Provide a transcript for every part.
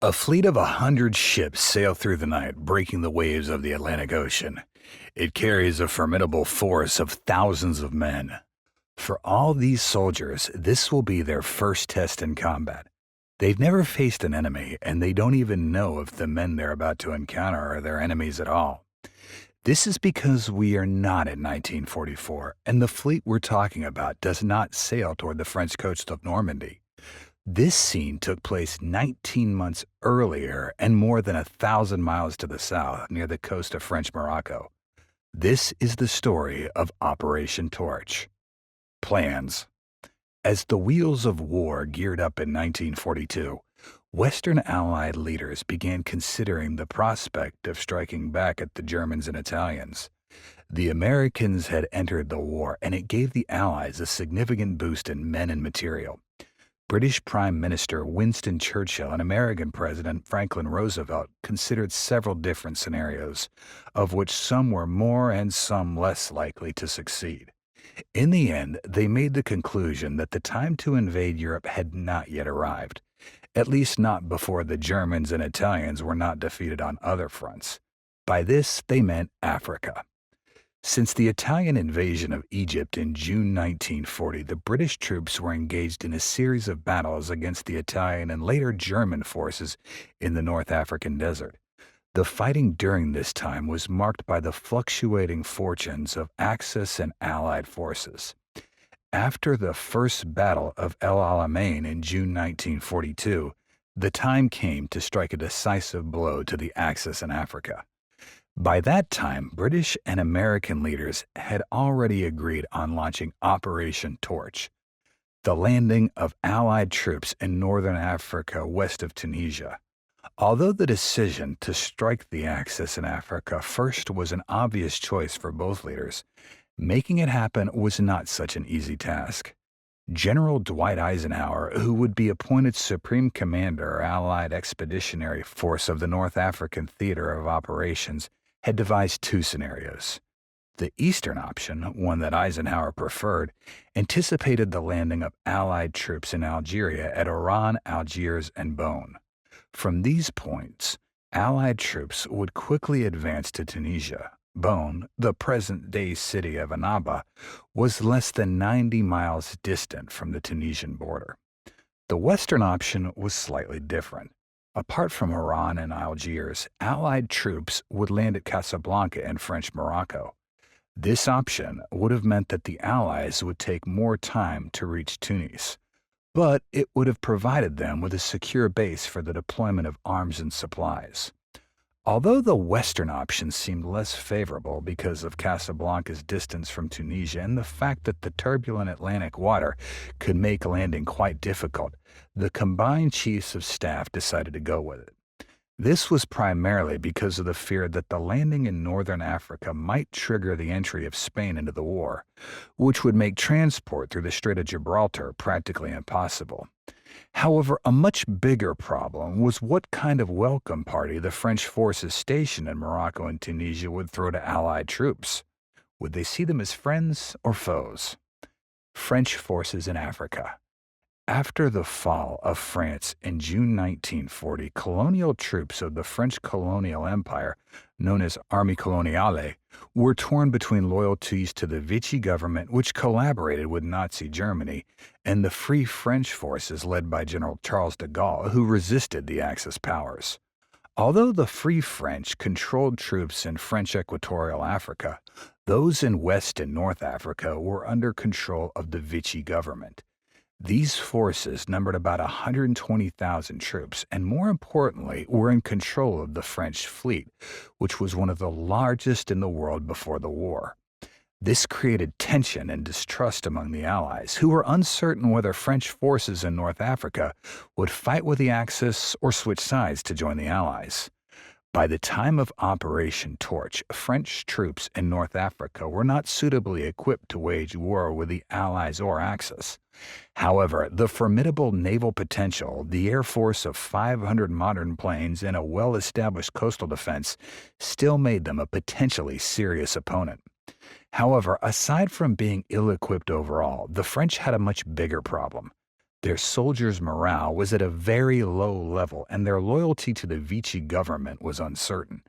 A fleet of 100 ships sail through the night, breaking the waves of the Atlantic Ocean. It carries a formidable force of thousands of men. For all these soldiers, this will be their first test in combat. They've never faced an enemy, and they don't even know if the men they're about to encounter are their enemies at all. This is because we are not in 1944, and the fleet we're talking about does not sail toward the French coast of Normandy. This scene took place 19 months earlier and more than 1,000 miles to the south near the coast of French Morocco. This is the story of Operation Torch. Plans. As the wheels of war geared up in 1942, Western Allied leaders began considering the prospect of striking back at the Germans and Italians. The Americans had entered the war, and it gave the Allies a significant boost in men and material. British Prime Minister Winston Churchill and American President Franklin Roosevelt considered several different scenarios, of which some were more and some less likely to succeed. In the end, they made the conclusion that the time to invade Europe had not yet arrived, at least not before the Germans and Italians were not defeated on other fronts. By this, they meant Africa. Since the Italian invasion of Egypt in June 1940, the British troops were engaged in a series of battles against the Italian and later German forces in the North African desert. The fighting during this time was marked by the fluctuating fortunes of Axis and Allied forces. After the First Battle of El Alamein in June 1942, the time came to strike a decisive blow to the Axis in Africa. By that time, British and American leaders had already agreed on launching Operation Torch, the landing of Allied troops in northern Africa west of Tunisia. Although the decision to strike the Axis in Africa first was an obvious choice for both leaders, making it happen was not such an easy task. General Dwight Eisenhower, who would be appointed Supreme Commander, Allied Expeditionary Force of the North African Theater of Operations, had devised two scenarios. The eastern option, one that Eisenhower preferred, anticipated the landing of Allied troops in Algeria at Oran, Algiers, and Bone. From these points, Allied troops would quickly advance to Tunisia. Bone, the present-day city of Annaba, was less than 90 miles distant from the Tunisian border. The western option was slightly different. Apart from Oran and Algiers, Allied troops would land at Casablanca in French Morocco. This option would have meant that the Allies would take more time to reach Tunis, but it would have provided them with a secure base for the deployment of arms and supplies. Although the western option seemed less favorable because of Casablanca's distance from Tunisia and the fact that the turbulent Atlantic water could make landing quite difficult, the combined chiefs of staff decided to go with it. This was primarily because of the fear that the landing in northern Africa might trigger the entry of Spain into the war, which would make transport through the Strait of Gibraltar practically impossible. However, a much bigger problem was what kind of welcome party the French forces stationed in Morocco and Tunisia would throw to Allied troops. Would they see them as friends or foes? French forces in Africa. After the fall of France in June 1940, colonial troops of the French colonial empire, known as Armée Coloniale, were torn between loyalties to the Vichy government, which collaborated with Nazi Germany, and the Free French forces led by General Charles de Gaulle, who resisted the Axis powers. Although the Free French controlled troops in French Equatorial Africa, those in West and North Africa were under control of the Vichy government. These forces numbered about 120,000 troops and, more importantly, were in control of the French fleet, which was one of the largest in the world before the war. This created tension and distrust among the Allies, who were uncertain whether French forces in North Africa would fight with the Axis or switch sides to join the Allies. By the time of Operation Torch, French troops in North Africa were not suitably equipped to wage war with the Allies or Axis. However, the formidable naval potential, the air force of 500 modern planes, and a well-established coastal defense still made them a potentially serious opponent. However, aside from being ill-equipped overall, the French had a much bigger problem. Their soldiers' morale was at a very low level, and their loyalty to the Vichy government was uncertain.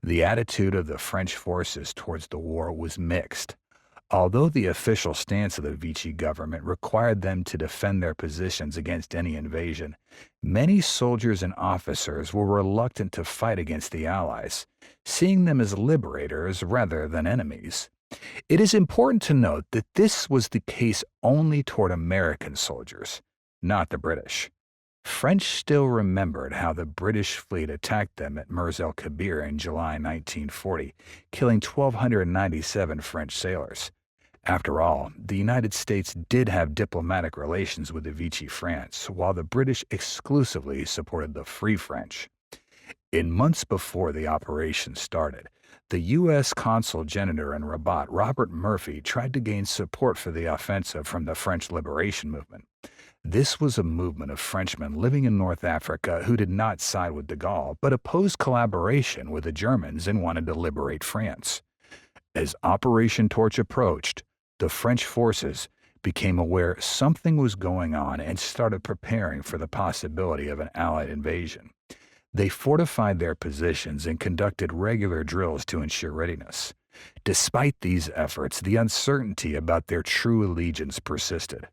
The attitude of the French forces towards the war was mixed. Although the official stance of the Vichy government required them to defend their positions against any invasion, many soldiers and officers were reluctant to fight against the Allies, seeing them as liberators rather than enemies. It is important to note that this was the case only toward American soldiers, not the British. French still remembered how the British fleet attacked them at Mers el Kabir in July 1940, killing 1,297 French sailors. After all, the United States did have diplomatic relations with the Vichy France, while the British exclusively supported the Free French. In months before the operation started, the U.S. Consul General in Rabat, Robert Murphy, tried to gain support for the offensive from the French Liberation Movement. This was a movement of Frenchmen living in North Africa who did not side with de Gaulle, but opposed collaboration with the Germans and wanted to liberate France. As Operation Torch approached, the French forces became aware something was going on and started preparing for the possibility of an Allied invasion. They fortified their positions and conducted regular drills to ensure readiness. Despite these efforts, the uncertainty about their true allegiance persisted.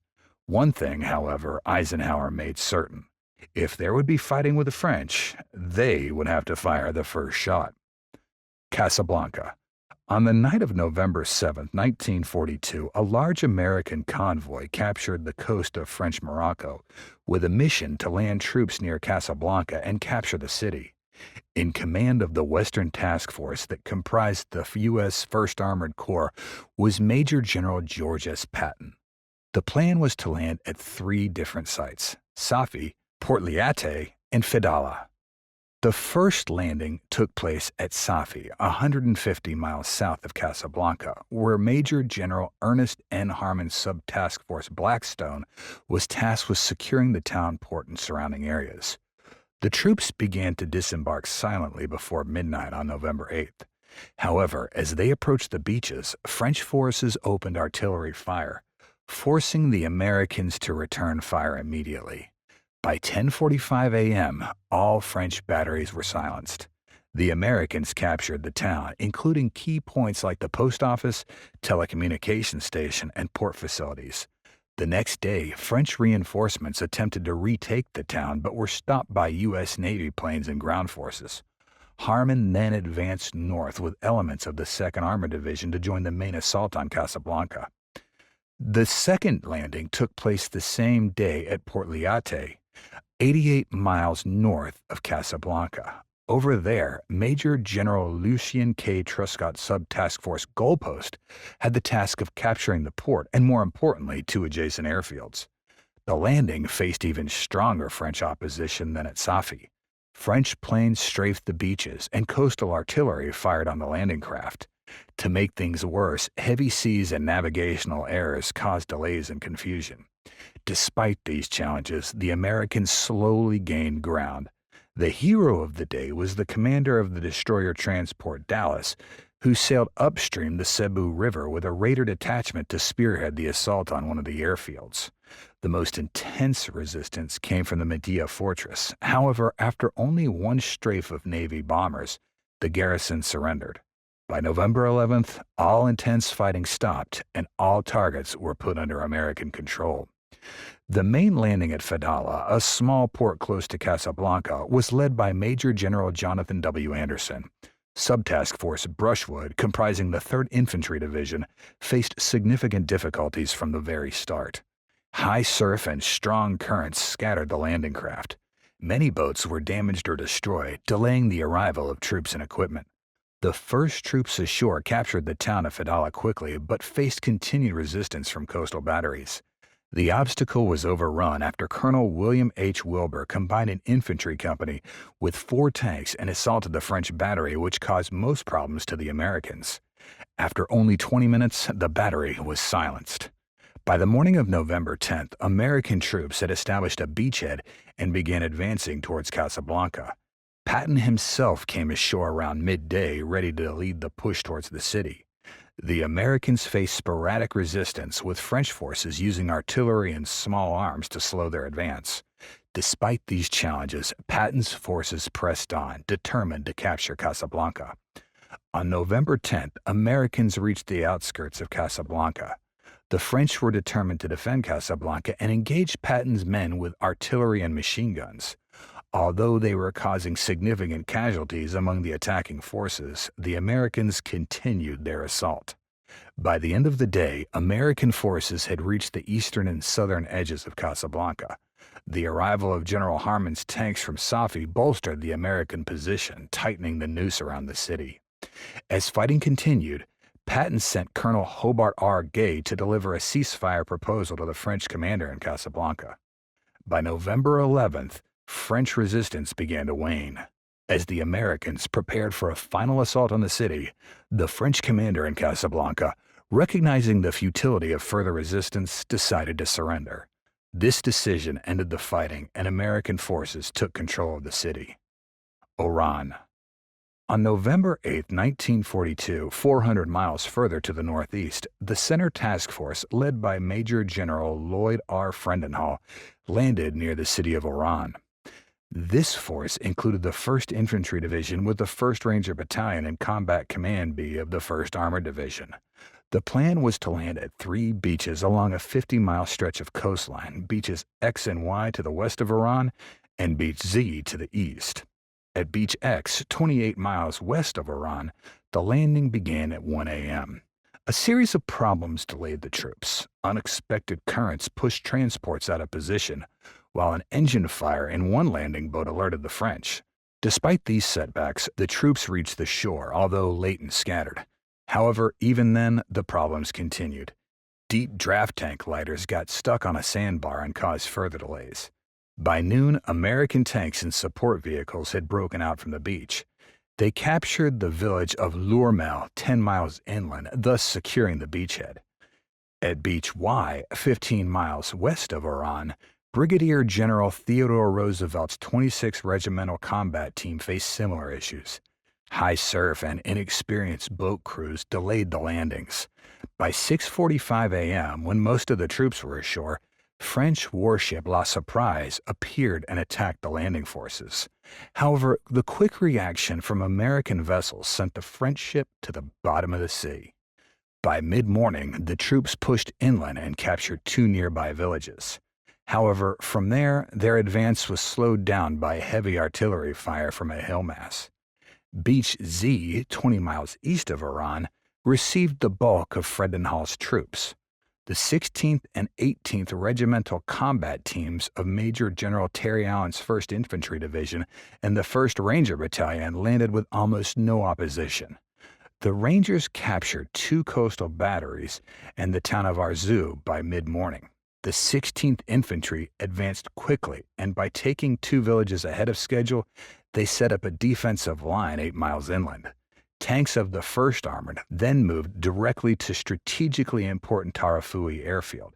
One thing, however, Eisenhower made certain. If there would be fighting with the French, they would have to fire the first shot. Casablanca. On the night of November 7, 1942, a large American convoy captured the coast of French Morocco with a mission to land troops near Casablanca and capture the city. In command of the Western Task Force that comprised the U.S. 1st Armored Corps was Major General George S. Patton. The plan was to land at 3 different sites: Safi, Port Liate, and Fedala. The first landing took place at Safi, 150 miles south of Casablanca, where Major General Ernest N. Harmon's Sub-Task Force Blackstone was tasked with securing the town port and surrounding areas. The troops began to disembark silently before midnight on November 8th. However, as they approached the beaches, French forces opened artillery fire, forcing the Americans to return fire immediately. By 10:45 a.m., all French batteries were silenced. The Americans captured the town, including key points like the post office, telecommunications station, and port facilities. The next day, French reinforcements attempted to retake the town but were stopped by U.S. Navy planes and ground forces. Harmon then advanced north with elements of the 2nd Armored Division to join the main assault on Casablanca. The second landing took place the same day at Port Liate, 88 miles north of Casablanca. Over there, Major General Lucien K. Truscott's Sub-Task Force Goalpost had the task of capturing the port and, more importantly, 2 adjacent airfields. The landing faced even stronger French opposition than at Safi. French planes strafed the beaches, and coastal artillery fired on the landing craft. To make things worse, heavy seas and navigational errors caused delays and confusion. Despite these challenges, the Americans slowly gained ground. The hero of the day was the commander of the destroyer transport Dallas, who sailed upstream the Cebu River with a raider detachment to spearhead the assault on one of the airfields. The most intense resistance came from the Medea fortress. However, after only 1 strafe of Navy bombers, the garrison surrendered. By November 11th, all intense fighting stopped and all targets were put under American control. The main landing at Fedala, a small port close to Casablanca, was led by Major General Jonathan W. Anderson. Subtask Force Brushwood, comprising the 3rd Infantry Division, faced significant difficulties from the very start. High surf and strong currents scattered the landing craft. Many boats were damaged or destroyed, delaying the arrival of troops and equipment. The first troops ashore captured the town of Fedala quickly, but faced continued resistance from coastal batteries. The obstacle was overrun after Colonel William H. Wilbur combined an infantry company with 4 tanks and assaulted the French battery, which caused most problems to the Americans. After only 20 minutes, the battery was silenced. By the morning of November 10th, American troops had established a beachhead and began advancing towards Casablanca. Patton himself came ashore around midday, ready to lead the push towards the city. The Americans faced sporadic resistance, with French forces using artillery and small arms to slow their advance. Despite these challenges, Patton's forces pressed on, determined to capture Casablanca. On November 10th, Americans reached the outskirts of Casablanca. The French were determined to defend Casablanca and engaged Patton's men with artillery and machine guns. Although they were causing significant casualties among the attacking forces, the Americans continued their assault. By the end of the day, American forces had reached the eastern and southern edges of Casablanca. The arrival of General Harman's tanks from Safi bolstered the American position, tightening the noose around the city. As fighting continued, Patton sent Colonel Hobart R. Gay to deliver a ceasefire proposal to the French commander in Casablanca. By November 11th, French resistance began to wane. As the Americans prepared for a final assault on the city, the French commander in Casablanca, recognizing the futility of further resistance, decided to surrender. This decision ended the fighting, and American forces took control of the city. Oran. On November 8, 1942, 400 miles further to the northeast, the Center Task Force, led by Major General Lloyd R. Frendenhall, landed near the city of Oran. This force included the 1st Infantry Division with the 1st Ranger Battalion and Combat Command B of the 1st Armored Division. The plan was to land at 3 beaches along a 50-mile stretch of coastline, beaches X and Y to the west of Oran, and beach Z to the east. At Beach X, 28 miles west of Oran, the landing began at 1 a.m. A series of problems delayed the troops. Unexpected currents pushed transports out of position, while an engine fire in one landing boat alerted the French. Despite these setbacks, the troops reached the shore, although late and scattered. However, even then, the problems continued. Deep draft tank lighters got stuck on a sandbar and caused further delays. By noon, American tanks and support vehicles had broken out from the beach. They captured the village of Lourmel, 10 miles inland, thus securing the beachhead. At Beach Y, 15 miles west of Oran, Brigadier General Theodore Roosevelt's 26th Regimental Combat Team faced similar issues. High surf and inexperienced boat crews delayed the landings. By 6:45 a.m., when most of the troops were ashore, French warship La Surprise appeared and attacked the landing forces. However, the quick reaction from American vessels sent the French ship to the bottom of the sea. By mid-morning, the troops pushed inland and captured 2 nearby villages. However, from there, their advance was slowed down by heavy artillery fire from a hill mass. Beach Z, 20 miles east of Oran, received the bulk of Frendenhall's troops. The 16th and 18th Regimental Combat Teams of Major General Terry Allen's 1st Infantry Division and the 1st Ranger Battalion landed with almost no opposition. The Rangers captured 2 coastal batteries and the town of Arzew by mid-morning. The 16th Infantry advanced quickly, and by taking 2 villages ahead of schedule, they set up a defensive line 8 miles inland. Tanks of the 1st Armored then moved directly to strategically important Tarafui airfield.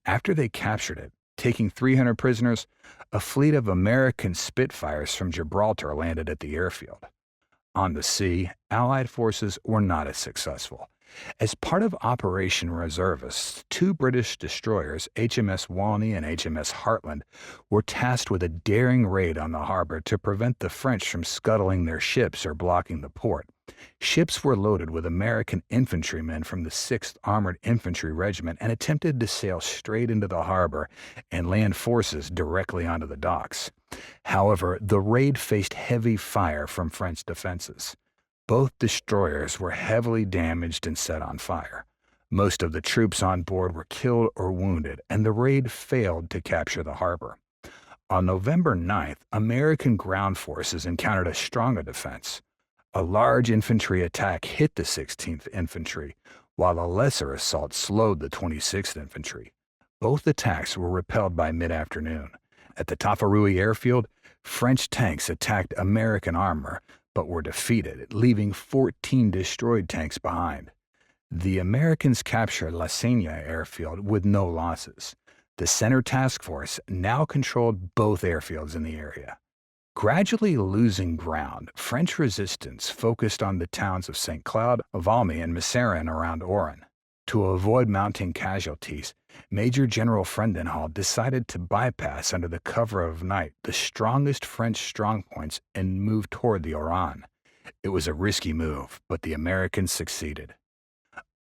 After they captured it, taking 300 prisoners, a fleet of American Spitfires from Gibraltar landed at the airfield. On the sea, Allied forces were not as successful. As part of Operation Reservists, 2 British destroyers, HMS Walney and HMS Heartland, were tasked with a daring raid on the harbor to prevent the French from scuttling their ships or blocking the port. Ships were loaded with American infantrymen from the 6th Armored Infantry Regiment and attempted to sail straight into the harbor and land forces directly onto the docks. However, the raid faced heavy fire from French defenses. Both destroyers were heavily damaged and set on fire. Most of the troops on board were killed or wounded, and the raid failed to capture the harbor. On November 9th, American ground forces encountered a stronger defense. A large infantry attack hit the 16th Infantry, while a lesser assault slowed the 26th Infantry. Both attacks were repelled by mid-afternoon. At the Tafarui airfield, French tanks attacked American armor, but were defeated, leaving 14 destroyed tanks behind. The Americans captured La Seigne airfield with no losses. The Center Task Force now controlled both airfields in the area. Gradually losing ground, French resistance focused on the towns of St. Cloud, Valmy, and Masseron around Oran. To avoid mounting casualties, Major General Frendenhall decided to bypass under the cover of night the strongest French strongpoints and move toward the Oran. It was a risky move, but the Americans succeeded.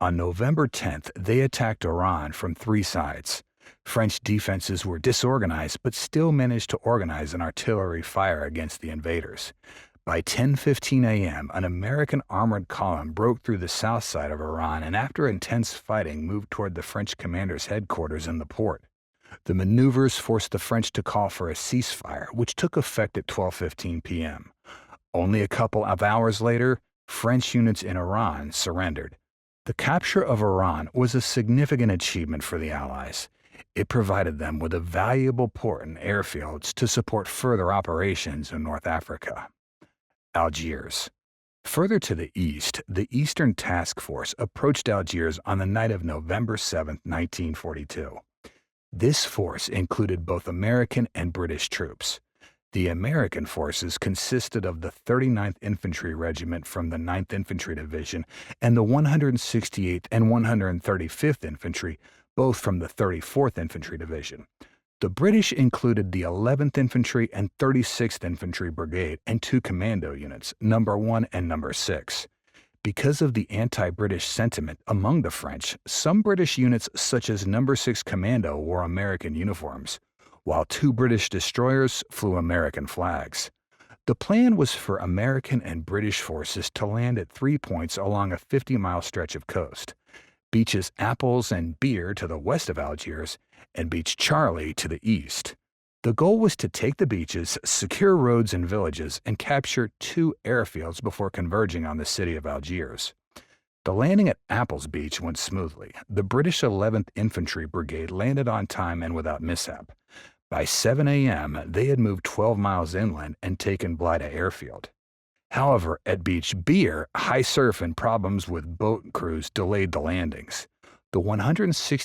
On November 10th, they attacked Oran from three sides. French defenses were disorganized but still managed to organize an artillery fire against the invaders. By 10:15 a.m., an American armored column broke through the south side of Oran and after intense fighting moved toward the French commander's headquarters in the port. The maneuvers forced the French to call for a ceasefire, which took effect at 12:15 p.m. Only a couple of hours later, French units in Oran surrendered. The capture of Oran was a significant achievement for the Allies. It provided them with a valuable port and airfields to support further operations in North Africa. Algiers. Further to the east, the Eastern Task Force approached Algiers on the night of November 7, 1942. This force included both American and British troops. The American forces consisted of the 39th Infantry Regiment from the 9th Infantry Division and the 168th and 135th Infantry, both from the 34th Infantry Division. The British included the 11th Infantry and 36th Infantry Brigade and two commando units, number 1 and number 6. Because of the anti-British sentiment among the French, some British units such as number 6 Commando wore American uniforms, while two British destroyers flew American flags. The plan was for American and British forces to land at 3 points along a 50-mile stretch of coast: Beaches Apples and Beer to the west of Algiers, and Beach Charlie to the east. The goal was to take the beaches, secure roads and villages, and capture 2 airfields before converging on the city of Algiers. The landing at Apples Beach went smoothly. The British 11th Infantry Brigade landed on time and without mishap. By 7 a.m., they had moved 12 miles inland and taken Blida Airfield. However, at Beach Beer, high surf and problems with boat crews delayed the landings. The 160